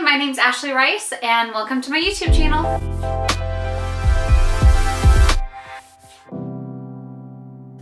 my name's Ashley Rice and welcome to my YouTube channel.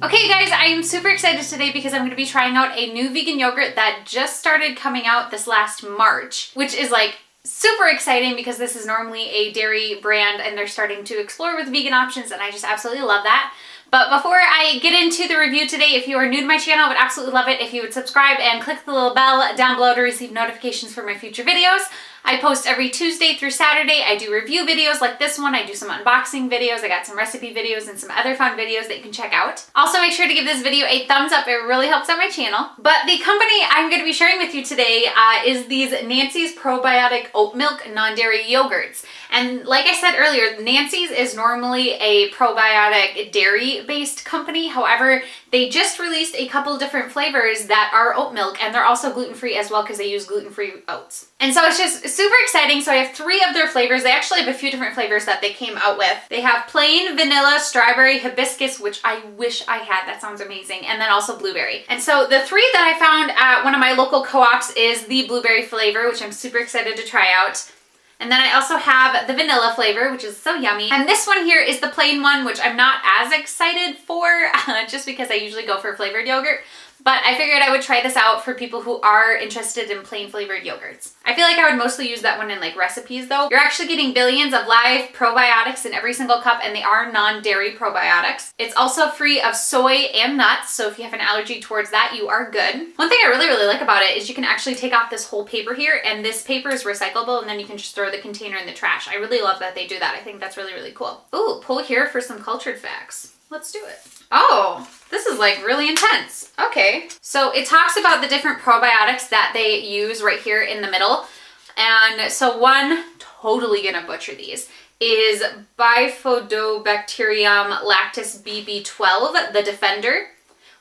Okay guys, I am super excited today because I'm going to be trying out a new vegan yogurt that just started coming out this last March, which is like super exciting because this is normally a dairy brand and they're starting to explore with vegan options and I just absolutely love that. But before I get into the review today, if you are new to my channel, I would absolutely love it if you would subscribe and click the little bell down below to receive notifications for my future videos. I post every Tuesday through Saturday. I do review videos like this one. I do some unboxing videos. I got some recipe videos and some other fun videos that you can check out. Also, make sure to give this video a thumbs up. It really helps out my channel. But the company I'm going to be sharing with you today is these Nancy's Probiotic Oatmilk non-dairy yogurts. And like I said earlier, Nancy's is normally a probiotic dairy-based company. However, they just released a couple different flavors that are oat milk, and they're also gluten-free as well because they use gluten-free oats. And so it's just super exciting. So I have 3 of their flavors. They actually have a few different flavors that they came out with. They have plain vanilla, strawberry, hibiscus, which I wish I had. That sounds amazing. And then also blueberry. And so the 3 that I found at one of my local co-ops is the blueberry flavor, which I'm super excited to try out. And then I also have the vanilla flavor, which is so yummy. And this one here is the plain one, which I'm not as excited for, just because I usually go for flavored yogurt. But I figured I would try this out for people who are interested in plain flavored yogurts. I feel like I would mostly use that one in like recipes though. You're actually getting billions of live probiotics in every single cup, and they are non-dairy probiotics. It's also free of soy and nuts, so if you have an allergy towards that, you are good. One thing I really like about it is you can actually take off this whole paper here, and this paper is recyclable, and then you can just throw the container in the trash. I really love that they do that. I think that's really cool. Ooh, pull here for some cultured facts. Let's do it. Oh, this is like really intense. Okay. So it talks about the different probiotics that they use right here in the middle. And so one, totally gonna butcher these, is Bifidobacterium lactis BB12, the Defender.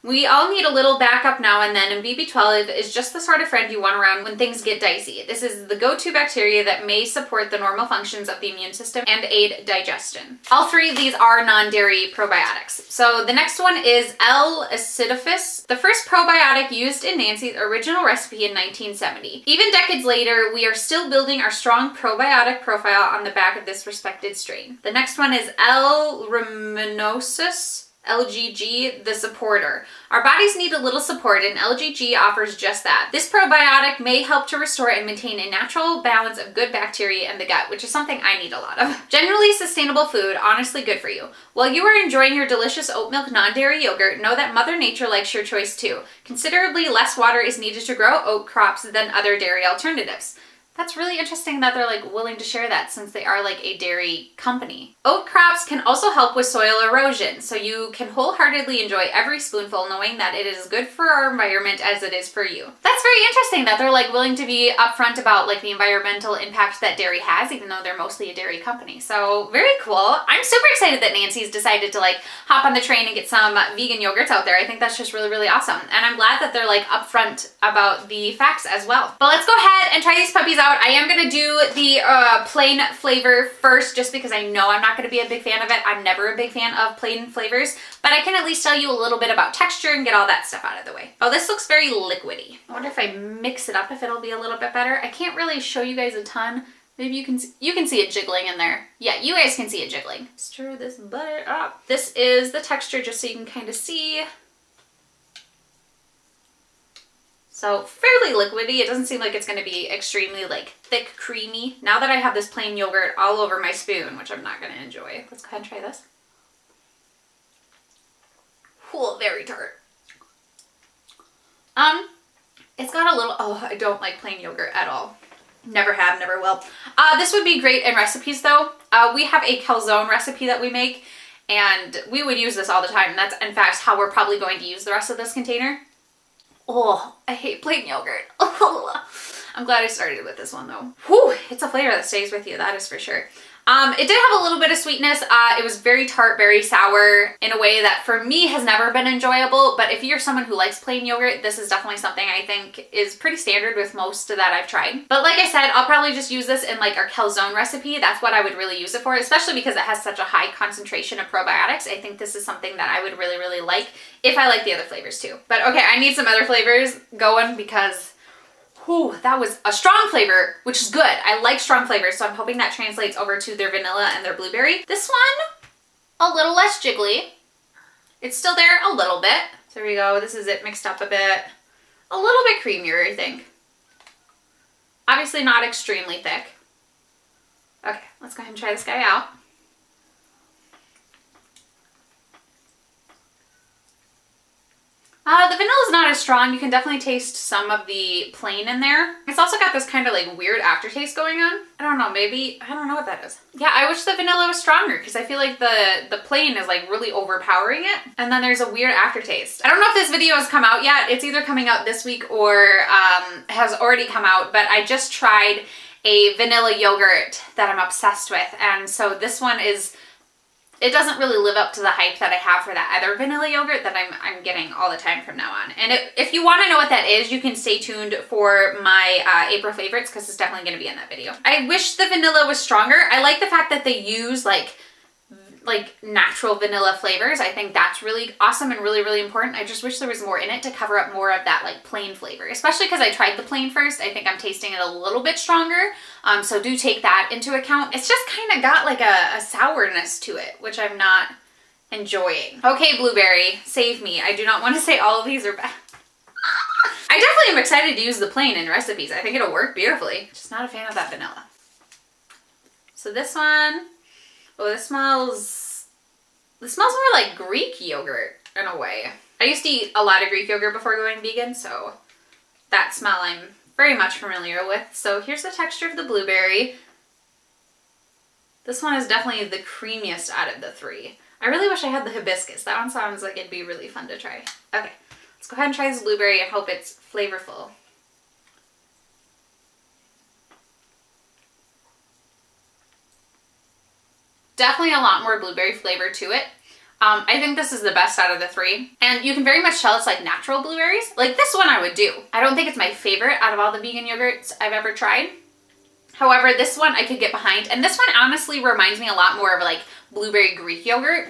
We all need a little backup now and then, and BB12 is just the sort of friend you want around when things get dicey. This is the go-to bacteria that may support the normal functions of the immune system and aid digestion. All 3 of these are non-dairy probiotics. So the next one is L. acidophis, the first probiotic used in Nancy's original recipe in 1970. Even decades later, we are still building our strong probiotic profile on the back of this respected strain. The next one is L. rhamnosus, LGG, the supporter. Our bodies need a little support, and LGG offers just that. This probiotic may help to restore and maintain a natural balance of good bacteria in the gut, which is something I need a lot of. Generally sustainable food, honestly good for you. While you are enjoying your delicious oat milk non-dairy yogurt, know that Mother Nature likes your choice too. Considerably less water is needed to grow oat crops than other dairy alternatives. That's really interesting that they're like willing to share that since they are like a dairy company. Oat crops can also help with soil erosion, so you can wholeheartedly enjoy every spoonful knowing that it is as good for our environment as it is for you. That's very interesting that they're like willing to be upfront about like the environmental impact that dairy has, even though they're mostly a dairy company. So very cool. I'm super excited that Nancy's decided to like hop on the train and get some vegan yogurts out there. I think that's just really awesome. And I'm glad that they're like upfront about the facts as well. But let's go ahead and try these puppies out. I am going to do the plain flavor first just because I know I'm not going to be a big fan of it. I'm never a big fan of plain flavors, but I can at least tell you a little bit about texture and get all that stuff out of the way. Oh, this looks very liquidy. I wonder if I mix it up if it'll be a little bit better. I can't really show you guys a ton. Maybe you can see it jiggling in there. Yeah, you guys can see it jiggling. Stir this butter up. This is the texture just so you can kind of see. So fairly liquidy. It doesn't seem like it's going to be extremely like thick, creamy. Now that I have this plain yogurt all over my spoon, which I'm not going to enjoy. Let's go ahead and try this. Cool, very tart. It's got a little, oh, I don't like plain yogurt at all. Never have, never will. This would be great in recipes though. We have a calzone recipe that we make, and we would use this all the time. That's in fact how we're probably going to use the rest of this container. Oh, I hate plain yogurt. Oh, I'm glad I started with this one though. Whew, it's a flavor that stays with you, that is for sure. It did have a little bit of sweetness. It was very tart, very sour in a way that for me has never been enjoyable. But if you're someone who likes plain yogurt, this is definitely something I think is pretty standard with most that I've tried. But like I said, I'll probably just use this in like our calzone recipe. That's what I would really use it for, especially because it has such a high concentration of probiotics. I think this is something that I would really like if I like the other flavors too. But okay, I need some other flavors going because Whew, that was a strong flavor, which is good. I like strong flavors, so I'm hoping that translates over to their vanilla and their blueberry. This one, a little less jiggly. It's still there a little bit. So there we go. This is it mixed up a bit. A little bit creamier, I think. Obviously not extremely thick. Okay, let's go ahead and try this guy out. The vanilla is not as strong. You can definitely taste some of the plain in there. It's also got this kind of like weird aftertaste going on. I don't know, maybe, I don't know what that is. Yeah, I wish the vanilla was stronger because I feel like the plain is like really overpowering it. And then there's a weird aftertaste. I don't know if this video has come out yet. It's either coming out this week or has already come out, but I just tried a vanilla yogurt that I'm obsessed with. And so this one is, it doesn't really live up to the hype that I have for that other vanilla yogurt that I'm getting all the time from now on. And if you want to know what that is, you can stay tuned for my April favorites because it's definitely going to be in that video. I wish the vanilla was stronger. I like the fact that they use like natural vanilla flavors. I think that's really awesome and really, really important. I just wish there was more in it to cover up more of that like plain flavor, especially because I tried the plain first. I think I'm tasting it a little bit stronger. So do take that into account. It's just kind of got like a sourness to it, which I'm not enjoying. Okay, blueberry, save me. I do not want to say all of these are bad. I definitely am excited to use the plain in recipes. I think it'll work beautifully. Just not a fan of that vanilla. So this one, oh, this smells more like Greek yogurt in a way. I used to eat a lot of Greek yogurt before going vegan, so that smell I'm very much familiar with. So here's the texture of the blueberry. This one is definitely the creamiest out of the three. I really wish I had the hibiscus. That one sounds like it'd be really fun to try. Okay, let's go ahead and try this blueberry and hope it's flavorful. Definitely a lot more blueberry flavor to it. I think this is the best out of the three. And you can very much tell it's like natural blueberries. Like this one I would do. I don't think it's my favorite out of all the vegan yogurts I've ever tried. However, this one I could get behind. And this one honestly reminds me a lot more of like blueberry Greek yogurt.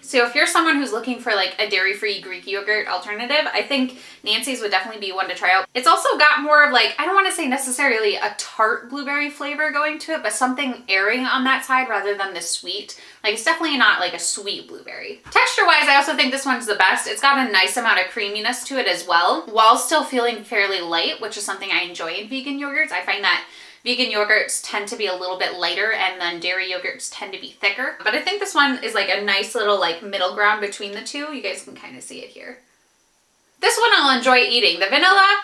So if you're someone who's looking for like a dairy-free Greek yogurt alternative, I think Nancy's would definitely be one to try out. It's also got more of like, I don't want to say necessarily a tart blueberry flavor going to it, but something airing on that side rather than the sweet. Like it's definitely not like a sweet blueberry. Texture-wise, I also think this one's the best. It's got a nice amount of creaminess to it as well, while still feeling fairly light, which is something I enjoy in vegan yogurts. I find that vegan yogurts tend to be a little bit lighter and then dairy yogurts tend to be thicker. But I think this one is like a nice little like middle ground between the two. You guys can kind of see it here. This one I'll enjoy eating. The vanilla,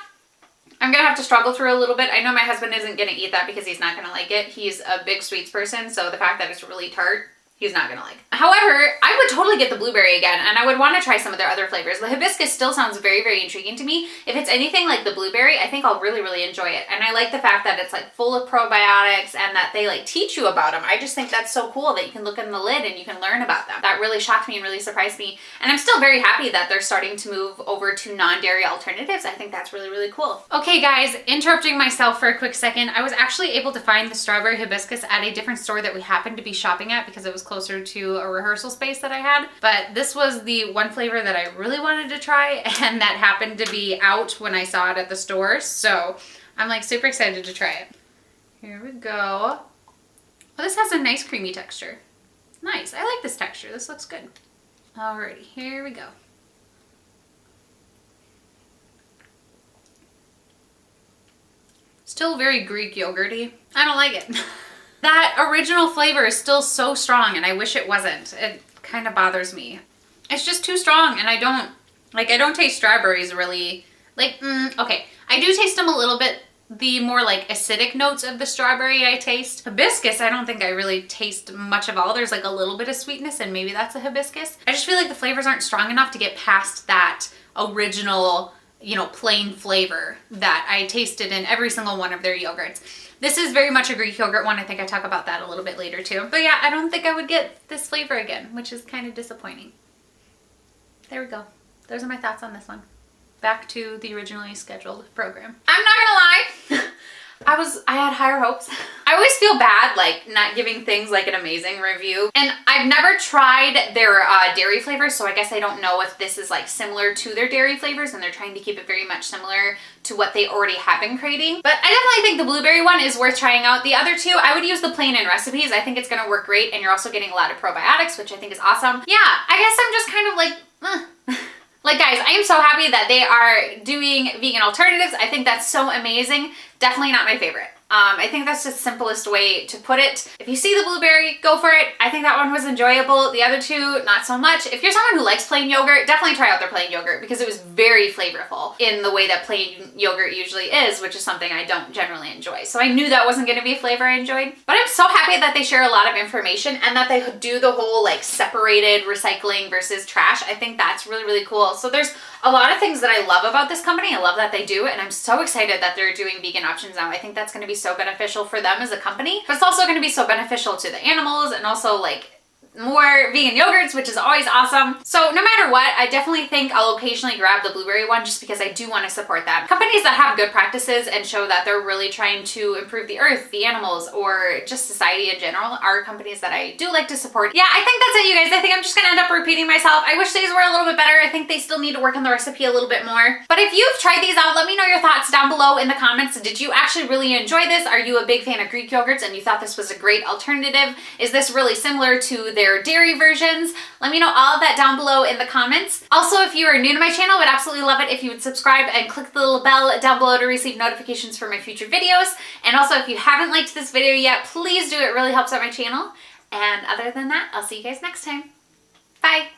I'm gonna have to struggle through a little bit. I know my husband isn't gonna eat that because he's not gonna like it. He's a big sweets person, so the fact that it's really tart, he's not gonna like. However, I would totally get the blueberry again, and I would want to try some of their other flavors. The hibiscus still sounds very, very intriguing to me. If it's anything like the blueberry, I think I'll really, really enjoy it. And I like the fact that it's like full of probiotics and that they like teach you about them. I just think that's so cool that you can look in the lid and you can learn about them. That really shocked me and really surprised me. And I'm still very happy that they're starting to move over to non-dairy alternatives. I think that's really, really cool. Okay guys, interrupting myself for a quick second. I was actually able to find the strawberry hibiscus at a different store that we happened to be shopping at because it was closer to a rehearsal space that I had. But this was the one flavor that I really wanted to try and that happened to be out when I saw it at the store. So I'm like super excited to try it. Here we go. Well, this has a nice creamy texture. Nice, I like this texture. This looks good. Alrighty, here we go. Still very Greek yogurty. I don't like it. That original flavor is still so strong and I wish it wasn't. It kind of bothers me. It's just too strong and I don't taste strawberries really. Like, okay. I do taste them a little bit, the more like acidic notes of the strawberry I taste. Hibiscus, I don't think I really taste much of all. There's like a little bit of sweetness and maybe that's a hibiscus. I just feel like the flavors aren't strong enough to get past that original, you know, plain flavor that I tasted in every single one of their yogurts. This is very much a Greek yogurt one. I think I talk about that a little bit later too. But yeah, I don't think I would get this flavor again, which is kind of disappointing. There we go. Those are my thoughts on this one. Back to the originally scheduled program. I'm not gonna lie. I had higher hopes. I always feel bad like not giving things like an amazing review. And I've never tried their dairy flavors, so I guess I don't know if this is like similar to their dairy flavors and they're trying to keep it very much similar to what they already have been creating. But I definitely think the blueberry one is worth trying out. The other two, I would use the plain in recipes. I think it's gonna work great, and you're also getting a lot of probiotics, which I think is awesome. Yeah, I guess I'm just kind of like, Like guys, I am so happy that they are doing vegan alternatives. I think that's so amazing. Definitely not my favorite. I think that's the simplest way to put it. If you see the blueberry, go for it. I think that one was enjoyable. The other two, not so much. If you're someone who likes plain yogurt, definitely try out their plain yogurt because it was very flavorful in the way that plain yogurt usually is, which is something I don't generally enjoy. So I knew that wasn't going to be a flavor I enjoyed. But I'm so happy that they share a lot of information and that they do the whole like separated recycling versus trash. I think that's really, really cool. So there's a lot of things that I love about this company. I love that they do it, and I'm so excited that they're doing vegan options now. I think that's going to be so beneficial for them as a company, but it's also going to be so beneficial to the animals and also like more vegan yogurts, which is always awesome. So no matter what, I definitely think I'll occasionally grab the blueberry one just because I do want to support them. Companies that have good practices and show that they're really trying to improve the earth, the animals, or just society in general are companies that I do like to support. Yeah, I think that's it, you guys. I think I'm just gonna end up repeating myself. I wish these were a little bit better. I think they still need to work on the recipe a little bit more. But if you've tried these out, let me know your thoughts down below in the comments. Did you actually really enjoy this? Are you a big fan of Greek yogurts and you thought this was a great alternative? Is this really similar to their dairy versions? Let me know all of that down below in the comments. Also, if you are new to my channel, I would absolutely love it if you would subscribe and click the little bell down below to receive notifications for my future videos. And also, if you haven't liked this video yet, please do. It really helps out my channel. And other than that, I'll see you guys next time. Bye.